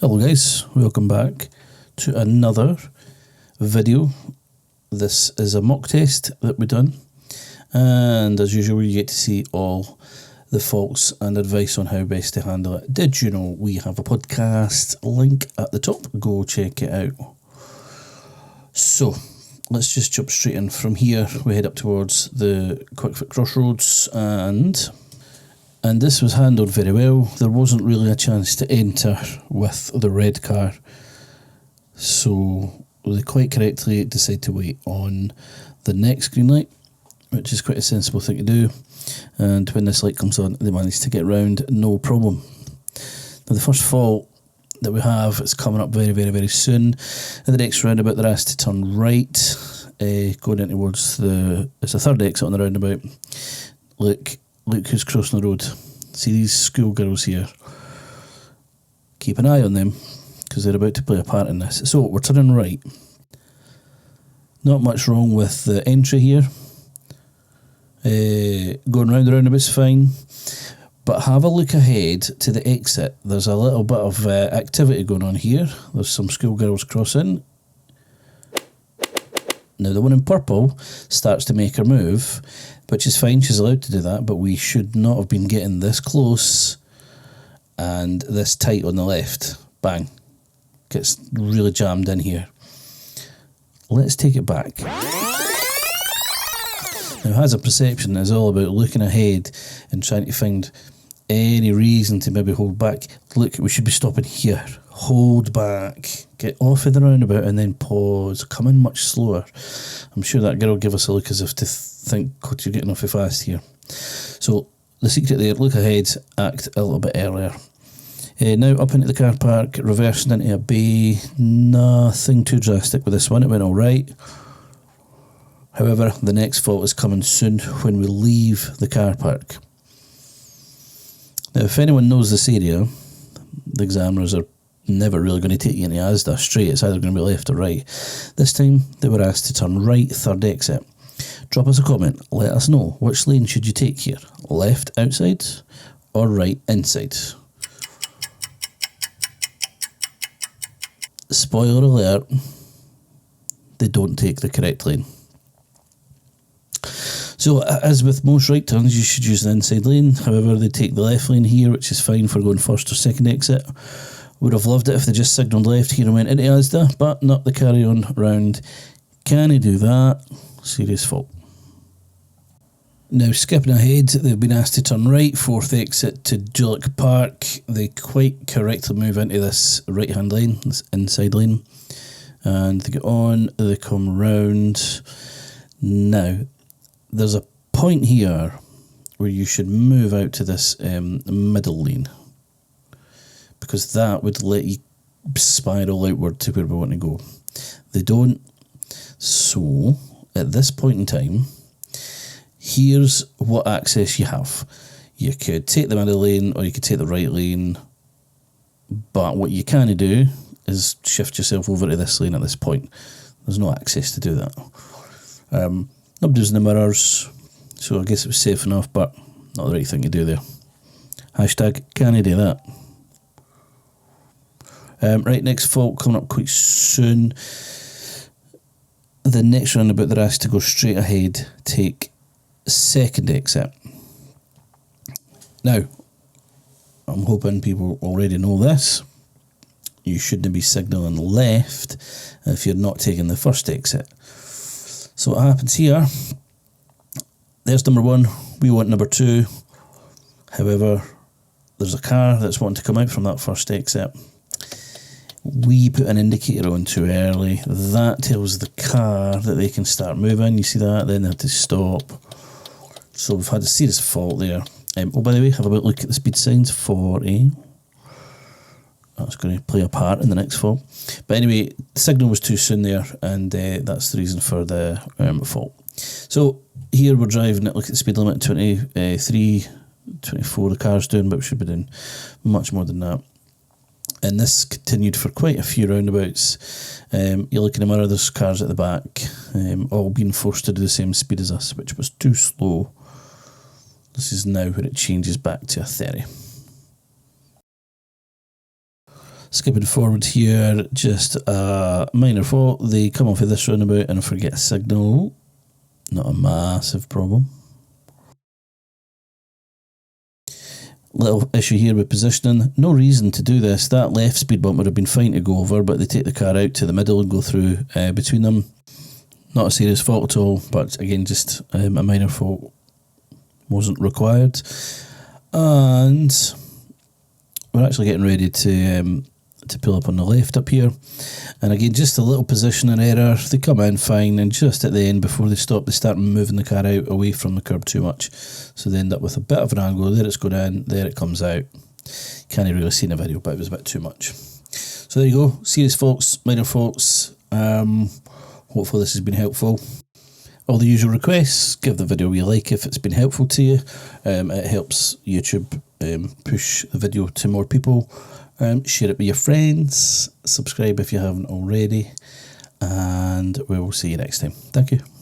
Hello guys, welcome back to another video. This is a mock test that we've done, and as usual you get to see all the faults and advice on how best to handle it. Did you know we have a podcast link at the top? Go check it out. So let's just jump straight in. From here we head up towards the Quickfoot Crossroads, and this was handled very well. There wasn't really a chance to enter with the red car, so they quite correctly decided to wait on the next green light, which is quite a sensible thing to do, and when this light comes on they managed to get round no problem. Now the first fault that we have is coming up very soon. In the next roundabout they're asked to turn right, going in towards it's a third exit on the roundabout. Look who's crossing the road. See these schoolgirls here? Keep an eye on them, because they're about to play a part in this. So we're turning right. Not much wrong with the entry here. Going round the roundabout's fine. But have a look ahead to the exit. There's a little bit of activity going on here. There's some schoolgirls crossing. Now the one in purple starts to make her move, which is fine, she's allowed to do that, but we should not have been getting this close and this tight on the left. Bang. Gets really jammed in here. Let's take it back. Now hazard perception is all about looking ahead and trying to find any reason to maybe hold back. Look, we should be stopping here. Hold back, get off of the roundabout and then pause, come in much slower. I'm sure that girl gave us a look as if to think, God, you're getting awfully fast here. So the secret there, look ahead, act a little bit earlier. Now up into the car park, reversing into a bay. Nothing too drastic with this one, it went alright. However, the next fault is coming soon when we leave the car park. Now if anyone knows this area, the examiners are never really going to take you into Asda straight. It's either going to be left or right. This time they were asked to turn right, third exit. Drop us a comment, let us know which lane should you take here, left outside or right inside. Spoiler alert, they don't take the correct lane. So as with most right turns, you should use the inside lane. However, they take the left lane here, which is fine for going first or second exit. Would have loved it if they just signalled left here and went into Asda, but not the carry on round. Can he do that? Serious fault. Now skipping ahead, they've been asked to turn right, fourth exit to Julek Park. They quite correctly move into this right hand lane, this inside lane, and they get on, they come round. Now there's a point here where you should move out to this middle lane, because that would let you spiral outward to where we want to go. They don't. So at this point in time, here's what access you have. You could take the middle lane or you could take the right lane, but what you can do is shift yourself over to this lane at this point. There's no access to do that. Nobody's in the mirrors, so I guess it was safe enough, but not the right thing to do there. Hashtag can I do that? Right, next fault coming up quite soon. The next roundabout they're asked to go straight ahead, take second exit. Now, I'm hoping people already know this. You shouldn't be signalling left if you're not taking the first exit. So what happens here, there's number one, we want number two. However, there's a car that's wanting to come out from that first exit. We put an indicator on too early. That tells the car that they can start moving. You see that? Then they have to stop. So we've had a serious fault there. Oh, by the way, have a look at the speed signs. 40. That's going to play a part in the next fault. But anyway, the signal was too soon there, and that's the reason for the fault. So here we're driving at, look at the speed limit, 23, 24 the car's doing, but we should be doing much more than that. And this continued for quite a few roundabouts. You look in the mirror, there's cars at the back, all being forced to do the same speed as us, which was too slow. This is now where it changes back to a 30. Skipping forward here, just a minor fault. They come off of this roundabout and forget a signal. Not a massive problem. Little issue here with positioning. No reason to do this. That left speed bump would have been fine to go over, but they take the car out to the middle and go through between them. Not a serious fault at all, but again, just a minor fault. Wasn't required. And we're actually getting ready to pull up on the left up here. And again, just a little positioning error. They come in fine, and just at the end, before they stop, they start moving the car out away from the curb too much. So they end up with a bit of an angle. There it's going in, there it comes out. Can't really see in the video, but it was a bit too much. So there you go. Serious faults, minor faults. Hopefully this has been helpful. All the usual requests, give the video a like if it's been helpful to you. It helps YouTube push the video to more people. Share it with your friends. Subscribe if you haven't already. And we will see you next time. Thank you.